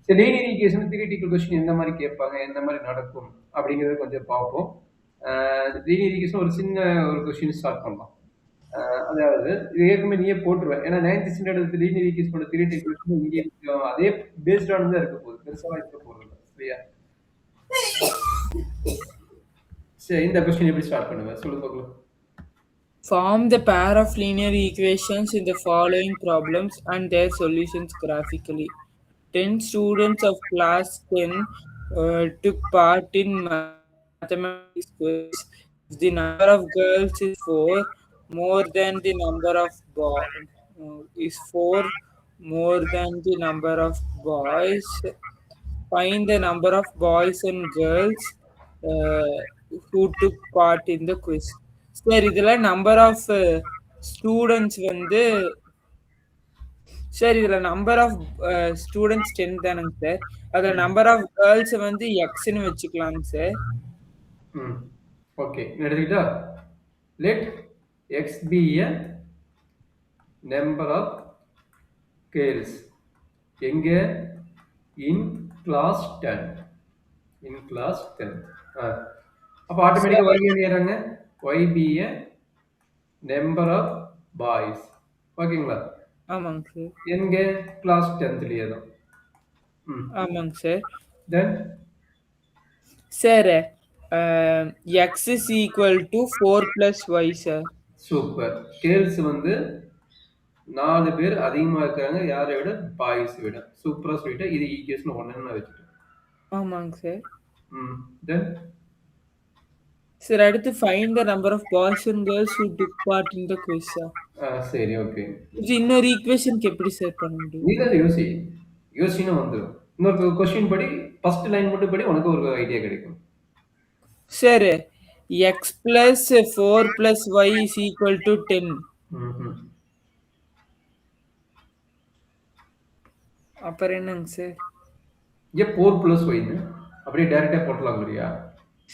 சரி linear equation theoretical question எந்த மாதிரி கேட்பாங்க, எந்த மாதிரி நடக்கும் அப்படிங்கிறத கொஞ்சம் பார்ப்போம். லீனியர் ஈக்குவேஷன் ஒரு சின்ன ஒரு கொஸ்டின் ஸ்டார்ட் பண்ணலாம். அதாவது இது ஏற்கனவே நீயே போட்டுருவேன். ஏன்னா 9th ஸ்டாண்டர்ட் லீனியர் ஈக்குவேஷனோட தியரிட்டிக்கல் கொஸ்டின் இங்கே அதே பேஸ்ட் ஆன் தான் இருக்க போகுது. பெருசாக இருக்க போகிறது இல்லை. சரியா? சரி, இந்த கொஸ்டின் எப்படி ஸ்டார்ட் பண்ணுவேன் சொல்லு பார்க்கலாம். Form the pair of linear equations in the following problems and their solutions graphically. 10 students of class 10 took part in mathematics quiz. If the number of girls is 4 more than the number of boys, find the number of boys and girls who took part in the quiz. Sir இதுல number of students வந்து sir இதுல number of students 10 தானங்க sir. அதுல number of girls வந்து எக்ஸ்னு வச்சுக்கலாங்க sir. Okay, எடுத்துக்கிட்டா let x be a number of girls எங்க in class 10 அப்ப ஆட்டோமேட்டிக்கா y ஏறாங்க y be a number of boys. ஓகேங்களா? ஆமாங்க சார். எங்க கிளாஸ் 10th தான். ஆமாங்க sir. Then sir x is equal to 4 plus y sir. Super. Girls வந்து 4 பேர் அதிகமா இருக்காங்க யாரை விட பாய்ஸ் விட. சூப்பரா சொல்லிட்டு இது ஈக்குவேஷன் 1 ன்னு வெச்சிட்டேன். ஆமாங்க சார். தென் சார் அடுத்து find the number of boys and girls who took part in the quiz sir. சரி, ஓகே. இது இன்னொரு ஈக்குவேஷனுக்கு எப்படி சார் பண்ண முடியும்? நீ தான் யோசினா வந்துரும். இன்னொரு क्वेश्चन படி ஃபர்ஸ்ட் லைன் மட்டும் படி உனக்கு ஒரு ஐடியா கிடைக்கும். Sir x plus 4 plus y is equal to 10. அப்புறம் என்னங்க சார்? ये 4 plus y ன்னு அப்படியே டைரக்டா போடலாம் இல்லையா?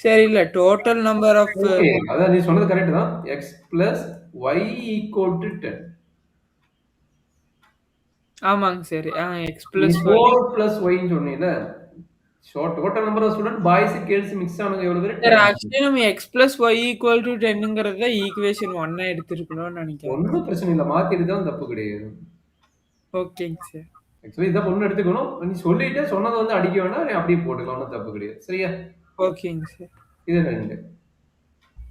சரி இல்ல டோட்டல் நம்பர் ஆஃப் ஓகே, அதான் நீ சொன்னது கரெக்ட் தான். x plus y equal to 10. ஆமாங்க sir. x plus 4 plus y ன்னு சொன்னீல. Total number of student boys girls mix ஆனது எவ்வளவு பேர்? சார் ஆக்சுவலி நம்ம x plus y equal to 10ங்கறத ஈக்குவேஷன் 1 எடுத்துக்கணும்னு நினைக்கிறேன். ஒண்ணும் பிரச்சனை இல்ல, மாத்திட்டு தான் தப்பு கிடையாது. ஓகேங்க சார். ஆக்சுவலி இத ஒண்ணு எடுத்துக்கணும். நீ சொல்லிட்டே சொன்னத வந்து அடிக்க வேணாம், நீ அப்படியே போட்டுக்கலாம், ஒண்ணும் தப்பு கிடையாது. சரியா? ஓகேங்க சார். இது 2.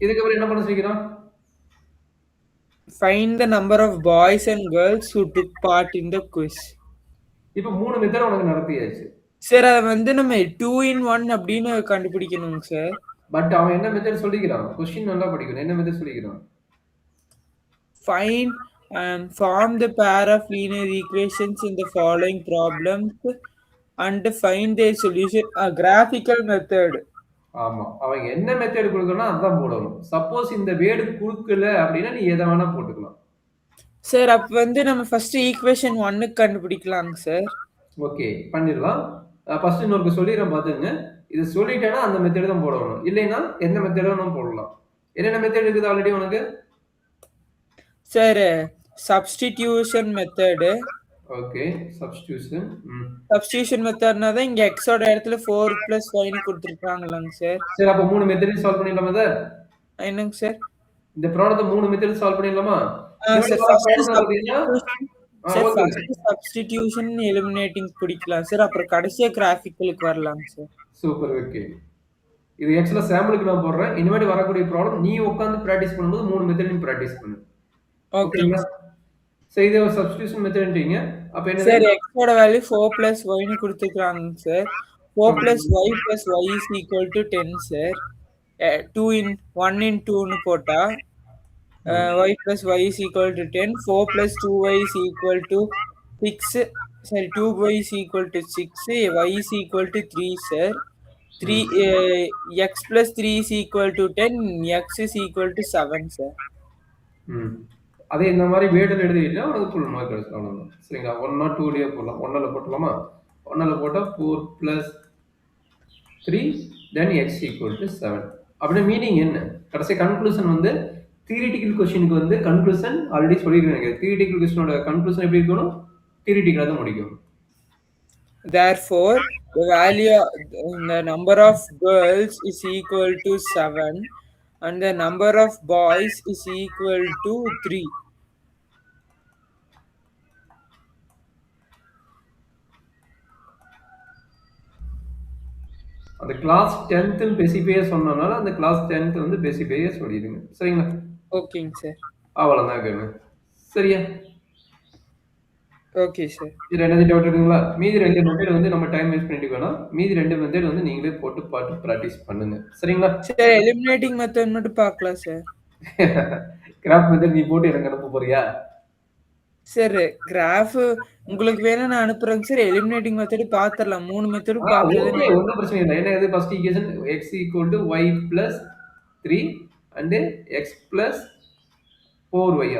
இதுக்கு அப்புறம் என்ன பண்ண சொல்லிக்கிறான்? Find the number of boys and girls who took part in the quiz. இப்போ 3 மெத்தட் உனக்கு நடத்தியாச்சு. சார் அத வந்து நம்ம 2 in 1 அப்படினு கண்டுபிடிக்கணும்ங்க சார். பட் அவன் என்ன மெத்தட் சொல்லிக்கிறான்? क्वेश्चन நல்லா படிக்கணும். என்ன method சொல்லிக்கிறான்? Find and form the pair of linear equations in the following problems and find their solution. A graphical method. ஆமா, அவன் என்ன மெத்தட் கொடுக்கறனோ அதான் போடணும். சப்போஸ் இந்த வேர்ட் கொடுக்கல அப்படினா நீ எதை வேணா போட்டுக்கலாம். சார் அப்ப வந்து நம்ம ஃபர்ஸ்ட் ஈக்குவேஷன் 1 கண்டுபிடிக்கலாம்ங்க சார். ஓகே, பண்ணிரலாம். ஃபர்ஸ்ட் இன்னொரு சொல்லிறேன் பாத்துங்க. இது சொல்லிட்டேனா அந்த மெத்தட் தான் போடணும். இல்லைனா எந்த மெத்தட் வேணாலும் போடலாம். என்னென்ன மெத்தட் இருக்குது ஆல்ரெடி உனக்கு? Sir substitution method. Okay, substitution. Substitution மெத்தட்னா தான் இங்க x ஓட இடத்துல 4 plus y ன்னு கொடுத்திருக்காங்களாங்க சார். சரி, அப்ப 3 மெத்தட் சால்வ் பண்ணிடலாமா சார்? என்னங்க சார்? இந்த ப்ராப்ளத்தை 3 மெத்தட் சால்வ் பண்ணிடலாமா? சார் ஃபர்ஸ்ட் சப்ஸ்டிடியூஷன் எலிமினேட்டிங் பிடிக்கலாம் சார். அப்புறம் கடைசியா கிராஃபிக்கலுக்கு வரலாங்க சார். Super, okay. இது ஆக்சுவலா சாம்பிளுக்கு நான் போடுறேன். இனிமேல் வரக்கூடிய ப்ராப்ளம் நீ உட்கார்ந்து பிராக்டீஸ் பண்ணும்போது 3 மெத்தடையும் பிராக்டீஸ் பண்ணு. ஓகேங்க. சோ இது ஒரு சப்ஸ்டிடியூஷன் மெத்தட்ன்றீங்க. அப்ப என்ன சார் x ஓட வேல்யூ 4 plus y ன்னு கொடுத்திருக்காங்க sir. 4 plus y plus y is equal to 10 sir. 2 in 1 in 2 ன்னு போட்டா y plus y is equal to 10. 4 plus 2y is equal to 6. Sorry, 2y is equal to 6. Y is equal to 3 sir. 3 x plus 3 is equal to 10. X is equal to 7 sir. அதே இந்த மாதிரி வேர்டில் எழுதிட்டா உனக்கு full mark கிடைக்கும். அவ்வளோதான். சரிங்களா? 1 or 2 போடலாம். 1ல போட்டலாமா? 1ல போட்டால் 4 plus 3 then x equal to 7. அப்படின்னா மீனிங் என்ன? கடைசி கன்க்ளூஷன் வந்து தியரிட்டிக்கல் கொஸ்டினுக்கு வந்து கன்க்ளூஷன் ஆல்ரெடி சொல்லியிருக்கேன். தியரிட்டிக்கல் கொஸ்டினோட கன்க்ளூஷன் எப்படி இருக்கணும்? தியரிட்டிக்கலாக தான் முடிக்கணும். Therefore, the number of girls is equal to 7 and the number of boys is equal to 3. அந்த கிளாஸ் 10th ஸ்பெசிஃபையா சொன்னனால அந்த கிளாஸ் 10th வந்து ஸ்பெசிஃபையா சொல்லிடுங்க. சரிங்களா? ஓகேங்க சார். அவ்வளவுதான் கேமு. சரியா? Okay sir. இதுல என்ன டவுட் இருக்குங்களா? மீதி 2 மெத்தட் வந்து நம்ம டைம் வேஸ்ட் பண்ணிட்டு வேணாம். மீதி 2 மெத்தட் வந்து நீங்களே போட்டு பார்த்து பிராக்டிஸ் பண்ணுங்க. சரிங்களா? சார் எலிமினேட்டிங் மெத்தட் மட்டும் பார்க்கலாம் சார். கிராஃப் மெத்தட் நீ போட்டு எனக்கு அனுப்ப போறியா? சார் கிராஃப் உங்களுக்கு வேணா நான் அனுப்புறேங்க சார். எலிமினேட்டிங் மெத்தட் பாத்துறலாம். 3 மெத்தடும் பார்த்தது ஓகே, ஒண்ணும் பிரச்சனை இல்ல. என்ன இது first equation x = y + 3 and x + 4y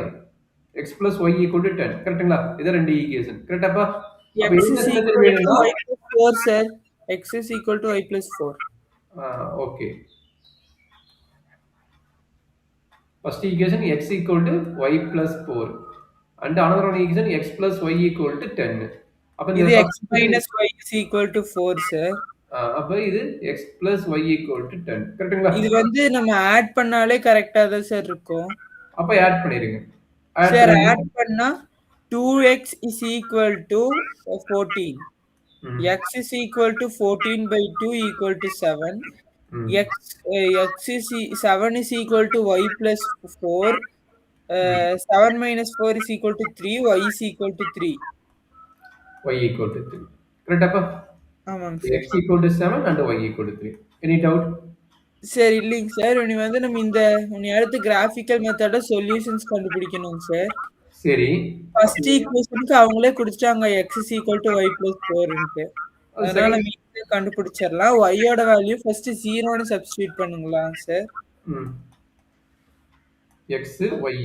x + y = 10 கரெக்ட்டுங்களா? இது ரெண்டு ஈக்குவேஷன். கரெக்ட்டாப்பா? அப்ப x எந்த is மெத்தட் equal to வேணும்னா y plus 4 sir. X is equal to y plus 4. Okay. First equation x = y plus 4 and another one equation x plus y = 10. அப்ப இது இந்த x minus y is equal to 4 sir. அப்ப இது x plus y = 10. கரெக்ட்டுங்களா? இது வந்து நம்ம add பண்ணாலே கரெக்ட்டா தான் சார் இருக்கும். அப்ப ஆட் பண்ணிருங்க. சார் ஆட் பண்ணா 2x is equal to 14. X is equal to 14 by 2 equal to 7. X is 7 is equal to y plus 4. 7 minus 4 is equal to 3. Y is equal to 3. Y = 3. கரெக்ட்டாப்பா? ஆமாங்க sir. x = 7 and y = 3. Any doubt? Sir இல்லைங்க sir. இனி வந்து நம்ம இனி அடுத்து graphical மெத்தட solutions கண்டுபிடிக்கணும் sir. சரி. First ஈக்குவேஷனுக்கு அவங்களே கொடுத்துட்டாங்க x is equal to y plus 4 ன்ட்டு. அதனால நம்ம ஈஸியா கண்டுபிடிச்சிரலாம். y ஓட வேல்யூ ஃபர்ஸ்ட் 0 ன்னு சப்ஸ்டிட்யூட் பண்ணுங்களா சார்? x y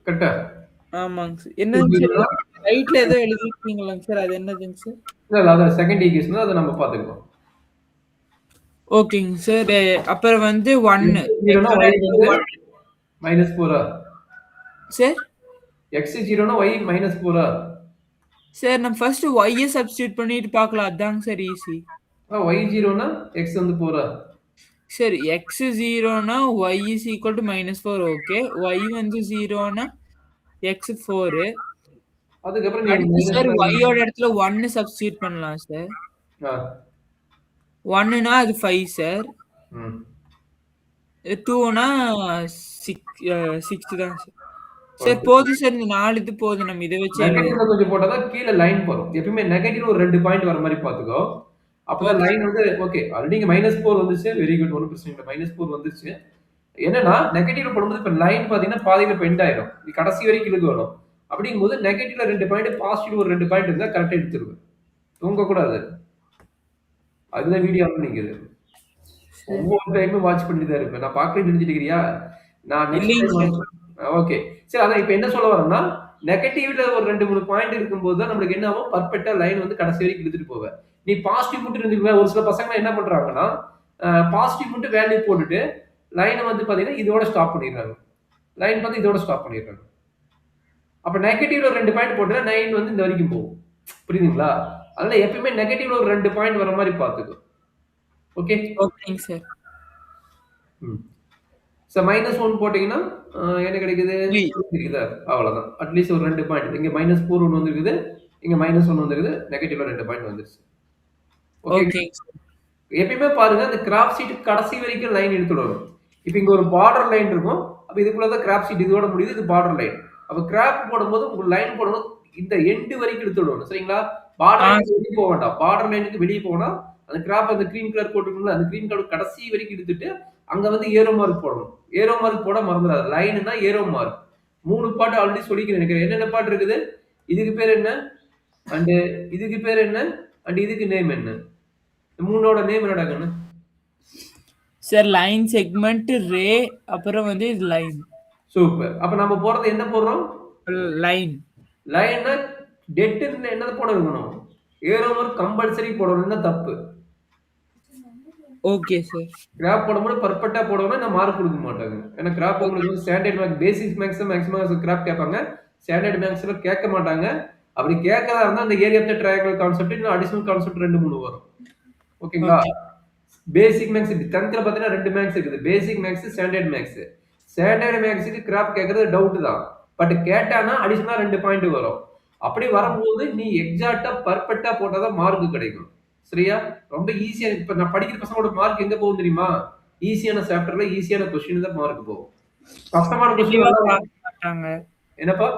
கரெக்ட்டா? ஆமாங்க சார். என்னங்க சார் ரைட்ல ஏதோ எழுதிருக்கீங்களாங்க சார்? அது என்னதுங்க சார்? இல்ல அது செகண்ட் ஈக்குவேஷன் அத நம்ம பாத்துக்கலாம். ஓகேங்க சார். அப்புறம் வந்து 1 -4 சார் x 0 y -4 சார் நம்ம ஃபர்ஸ்ட் y சப்ஸ்டிட்யூட் பண்ணிட்டு பார்க்கலாம். அதாங்க சார் ஈஸி. y 0 x வந்து 4 sir x 0 y is equal to -4 okay. y வந்து 0 x 4. அதுக்கு அப்புறம் நீங்க சார் y ஓட இடத்துல 1 சப்ஸ்டிட்யூட் பண்ணலாம் சார். 1 னா அது 5 சார். 2 னா 6 தான் சார். சார் போதும் சார். இந்த 4 இது போதும். நம்ம இத வச்சு நெகட்டிவ்ல கொஞ்சம் போட்டாதான் கீழ லைன் போடும். எப்பவுமே நெகட்டிவ் ஒரு 2 பாயிண்ட் வர மாதிரி பாத்துக்கோ. அப்பதான் லைன் வந்து ஓகே. ஆல்ரெடி இங்க -4 வந்துச்சு. Very good. ஒண்ணும் பிரச்சனை இல்ல. -4 வந்துச்சு. என்னன்னா நெகட்டிவ்ல போடும்போது இப்ப லைன் பாத்தீங்கன்னா பாதியில பெண்ட் ஆயிடும். இது கடைசி வரைக்கும் இழுக்கு வரும். அப்படிங்கும்போது நெகட்டிவ்ல 2 பாயிண்ட், பாசிட்டிவ் ஒரு 2 பாயிண்ட் இருந்தா கரெக்டா எடுத்துருவேன். தூங்க கூடாது. அதுதான் வீடியோ ஆன் பண்ணிக்குது. ஒவ்வொரு டைமும் வாட்ச் பண்ணிட்டு தான் இருப்பேன். நான் பார்க்கறேன்னு நினைச்சிட்டு இருக்கிறியா? நான் நெக்ஸ்ட் டைம் ஓகே. சரி, அதான் இப்ப என்ன சொல்ல வரேன்னா, நெகட்டிவ்ல ஒரு 2, 3 பாயிண்ட் இருக்கும்போது தான் நம்மளுக்கு என்ன ஆகும்? பெர்ஃபெக்ட்டா லைன் வந்து கடைசி வரைக்கும் இழுத்துட்டு போவ. நீ பாசிட்டிவ் மட்டும் இருந்துக்குவ. ஒரு சில பசங்க என்ன பண்றாங்கன்னா, பாசிட்டிவ் மட்டும் வேல்யூ போட்டுட்டு லைனை வந்து பாத்தீங்கன்னா இதோட ஸ்டாப் பண்ணிடுறாங்க. லைன் பார்த்து இதோட ஸ்டாப் பண்ணிடுறாங்க. அப்ப நெகட்டிவ்ல ஒரு 2 பாயிண்ட் போட்டா லைன் வந்து இந்த வரைக்கும் போகும். புரியுதுங்களா? அதனால எப்பவுமே நெகட்டிவ்ல ஒரு 2 பாயிண்ட் வர மாதிரி பாத்துக்கோ. ஓகே? ஓகேங்க சார். சோ -1 போட்டீங்கன்னா என்ன கிடைக்குது? இருக்குதா? அவ்வளவுதான். அட்லீஸ்ட் ஒரு 2 பாயிண்ட். இங்க -4 ஒன்னு வந்திருக்குது. இங்க -1 வந்திருக்குது. நெகட்டிவ்ல 2 பாயிண்ட் வந்துருச்சு. ஓகே. எப்பயுமே பாருங்க அந்த கிராப் ஷீட் கடைசி வரைக்கும் லைன் எடுத்துட்டு வரும். இப்போ இங்க ஒரு பார்டர் லைன் இருக்கும். அப்ப இதுக்குள்ள தான் கிராப் ஷீட் இதோட முடியுது. இது பார்டர் லைன். அப்ப கிராப் போடும்போது உங்க லைன் போடும்போது இந்த எண்ட் வரைக்கும் எடுத்துடணும். சரிங்களா? பார்டர் லைனுக்கு வெளிய போக வேண்டாம். பார்டர் லைனுக்கு வெளிய போனா அந்த கிராப் அந்த கிரீன் கலர் போட்டுருக்கும்ல, அந்த கிரீன் கலர் கடைசி வரைக்கும் எடுத்துட்டு அங்க வந்து ஏரோ மார்க் போடணும். ஏரோ மார்க் போட மறந்துடாத. லைன்னா ஏரோ மார்க். 3 பாட்டு ஆல்ரெடி சொல்லிக்கிறேன் நினைக்கிறேன். என்னென்ன பாட்டு இருக்குது? இதுக்கு பேர் என்ன? அண்ட் இதுக்கு பேர் என்ன? அண்ட் இதுக்கு நேம் என்ன? இந்த மூணோட நேம் என்னடா கண்ணு? சார் லைன், செக்மெண்ட், ரே, அப்புறம் வந்து இது லைன். சூப்பர். அப்ப நம்ம போறது என்ன போடுறோம்? லைன். லைன்னா டெட் என்னது போட இருக்கணும்? ஏரோ மார்க் கம்பல்சரி போடணும்னா தப்பு. Okay sir. கிராப் போடும்போது பெர்ஃபெக்ட்டா போடணும்னா நான் மார்க் கொடுக்க மாட்டாங்க. ஏன்னா கிராப் உங்களுக்கு standard mark, basic max maximum graph கேட்பாங்க. ஸ்டாண்டர்ட் மேக்ஸ்ல கேட்க மாட்டாங்க. அப்படி கேட்கறதா இருந்தா அந்த area of the triangle concept இன்னும் அடிஷனல் கான்செப்ட் 2 3 வரும். ஓகேங்களா? ஓகே. பேசிக் மேக்ஸ் 10th பாத்தீங்கன்னா 2 மேக்ஸ் இருக்குது. Basic maths, standard maths. Standard மேக்ஸ்க்கு கிராப் கேட்கறது டவுட் தான். பட் கேட்டானா அடிஷனலா 2 பாயிண்ட் வரும். அப்படி வரும்போது நீ எக்ஸாக்ட்டா பெர்ஃபெக்ட்டா போட்டா தான் மார்க் கிடைக்கும். சரியா? ரொம்ப ஈஸியா இப்ப நான் படிக்கிற பசங்களோட மார்க் எங்க போகும் தெரியுமா? ஈஸியான சாப்டர்ல ஈஸியான கொஸ்டின் தான் மார்க் போகும். கஷ்டமான கொஸ்டின் தெளிவா வந்தா பார்க்க மாட்டாங்க. என்னப்பா?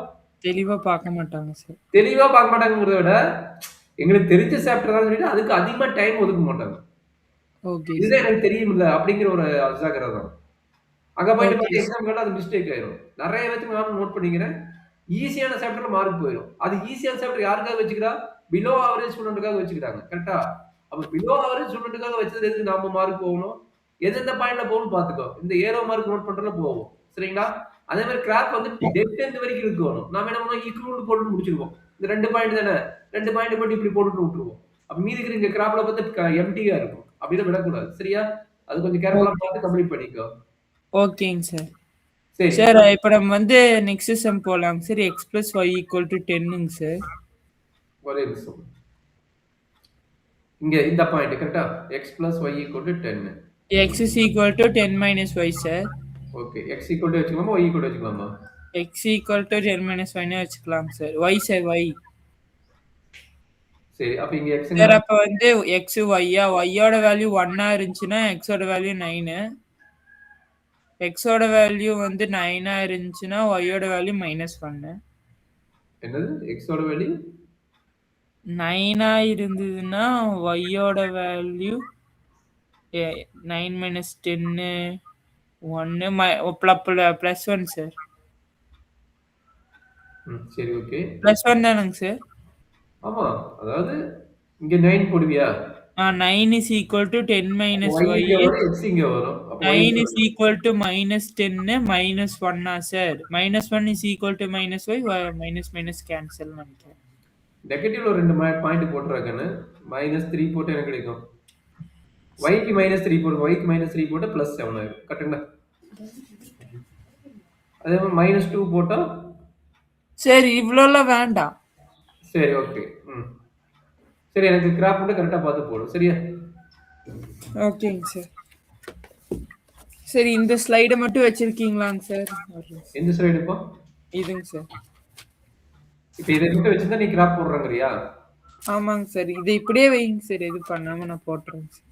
தெளிவா பார்க்க மாட்டாங்க சார். தெளிவா பார்க்க மாட்டாங்கங்கிறத விட, எங்களுக்கு தெரிஞ்ச சாப்டர் தான் சொல்லிட்டு அதுக்கு அதிகமா டைம் ஒதுக்க மாட்டாங்க. ஓகே இதுதான் சார். எனக்கு தெரியும்ல அப்படிங்கிற ஒரு அஜாக்கிரதை தான். அங்க போயிட்டு ஓகே பார்த்து சார். எக்ஸாம்ல அது மிஸ்டேக் ஆயிரும். நெறைய பேத்துக்கு நானும் நோட் பண்ணிக்கிறேன். ஈஸியான சாப்டர்ல மார்க் போயிரும். அது ஈஸியான சாப்டர் யாருக்காக வச்சுக்கிறா? பிலோ ஆவரேஜ் ஸ்டூடண்ட்க்காக வச்சுக்கிறாங்க. கரெக்ட்டா? அப்ப பிலோ ஆவரேஜ் ஸ்டூடண்ட்க்காக வச்சது எதுக்கு நாம மார்க் போகணும்? எந்தெந்த பாயிண்ட்ல போகும்னு பார்த்துக்கோ. இந்த ஏரோ மார்க் நோட் பண்றதுல போகும். சரிங்களா? அதே மாரி கிராப் வந்து டெட் எண்ட் வரைக்கும் இருக்கணும். நாம என்ன பண்ணுவோம்? ஈக்குவல் போட்டு முடிச்சிருவோம். இந்த 2 பாயிண்ட் தானே. 2 பாயிண்ட் போட்டு இப்படி போட்டுட்டு விட்டுருவோம். அப்ப மீதி இருக்கிற இங்க கிராப்ல பார்த்து எம்ப்டியா இருக்கும். அப்படிலாம் விடக்கூடாது. சரியா? அது கொஞ்சம் கேர்ஃபுல்லா ஓகே. பார்த்து கம்ப்ளீட் பண்ணிக்கோ. ஓகேங்க சார். சரி. சார் இப்ப நம்ம வந்து நெக்ஸ்ட் சம் போலாங்க sir. x plus y equal to 10ங்க சார். ஒரே நிமிஷம். இங்க இந்த பாயிண்ட் கரெக்ட்டா? x plus y equal to 10. x is equal to 10 minus y sir. Okay. x equal to வச்சுக்கலாமா? y equal to வச்சுக்கலாமா? x equal to 10 minus y ன்னு வச்சுக்கலாம் சார். y sir y. சரி. அப்ப இங்க x சார் அப்ப வந்து x y ஓட வேல்யூ 1 இருந்துச்சுன்னா x ஓட வேல்யூ 9. x ஓட வேல்யூ வந்து 9 இருந்துச்சுன்னா y ஓட வேல்யூ -1. என்னது? x ஓட வேல்யூ 9 இருந்ததுன்னா y ஓட வேல்யூ 9 minus 10 1 plus 1 சார். சரி ஓகே. +1 தானங்க சார்? ஆமா. அதாவது இங்க 9 போடுவியா? 9 is equal to 10 minus y y. இங்க வரும், x இங்க வரும். அப்ப y 9 is equal to -10 -1 sir. -1 is equal to -y minus cancel நினைக்கிறேன். நெகட்டிவ்ல ஒரு 2 பாயிண்ட் போட்டுறாங்கன்னு. -3 போட்டா என்ன கிடைக்கும்? y க்கு -3 போடுங்க. y க்கு -3 போட்டா +7 ஆயிரும். கரெக்ட்டுங்களா? அதே மாதிரி -2 போட்டா சரி இவ்வளோலாம் வேண்டாம். சரி ஓகே. சரி எனக்கு கிராப் மட்டும் கரெக்ட்டா பார்த்து போடு. சரியா? ஓகேங்க சார். சரி இந்த ஸ்லைட மட்டும் வச்சிருக்கீங்களாங்க சார்? எந்த ஸ்லைடுப்பா? இதுங்க சார். இப்ப இத மட்டும் வச்சிருந்தா நீ கிராப் போடுறங்கறியா? ஆமாங்க சார். இதை இப்படியே வைங்க சார். எது பண்ணாம நான் போட்டுறேங்க சார்.